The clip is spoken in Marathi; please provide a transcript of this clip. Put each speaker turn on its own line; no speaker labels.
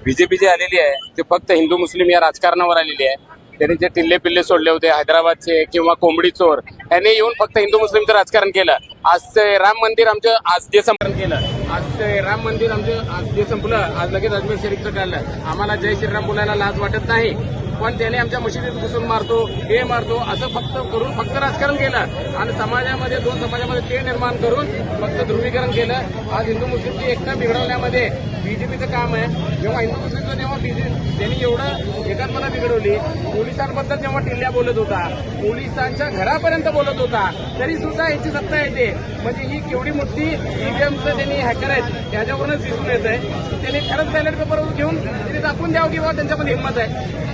बीजेपी जी आलेली आहे ते फक्त हिंदू मुस्लिम या राजकारणावर आलेली आहे. त्यांनी जे टिल्ले पिल्ले सोडले होते हैदराबादचे किंवा कोंबडी चोर यांनी येऊन फक्त हिंदू मुस्लिमचं राजकारण केलं. आज ते राम मंदिर आमचं आज जे संपन्न केलं, आज ते राम मंदिर आमचं आज जे संपलं, आज लगेच अजमेर शरीफचं काढलं. आम्हाला जय श्रीराम बोलायला लाज वाटत नाही, पण त्याने आमच्या मशिदीत घुसून मारतो, हे मारतो असं फक्त करून फक्त राजकारण केलं आणि समाजामध्ये दोन समाजामध्ये ते निर्माण करून फक्त ध्रुवीकरण केलं. आज हिंदू मुस्लिमची एकता बिघडवण्यामध्ये बीजेपीचं काम आहे. जेव्हा हिंदू मुस्लिमचं जेव्हा त्यांनी एवढं एकात्मता बिघडवली, पोलिसांबद्दल जेव्हा टिल्ल्या बोलत होता, पोलिसांच्या घरापर्यंत बोलत होता, तरी सुद्धा याची सत्ता येते. म्हणजे ही केवढी मोठी ईव्हीएमचं त्यांनी हॅकर आहेत त्याच्यावरूनच दिसून येत आहे. त्यांनी खरंच बॅलेट पेपरवर घेऊन त्यांनी दाखवून द्यावं की बाबा त्यांच्यामध्ये हिंमत आहे.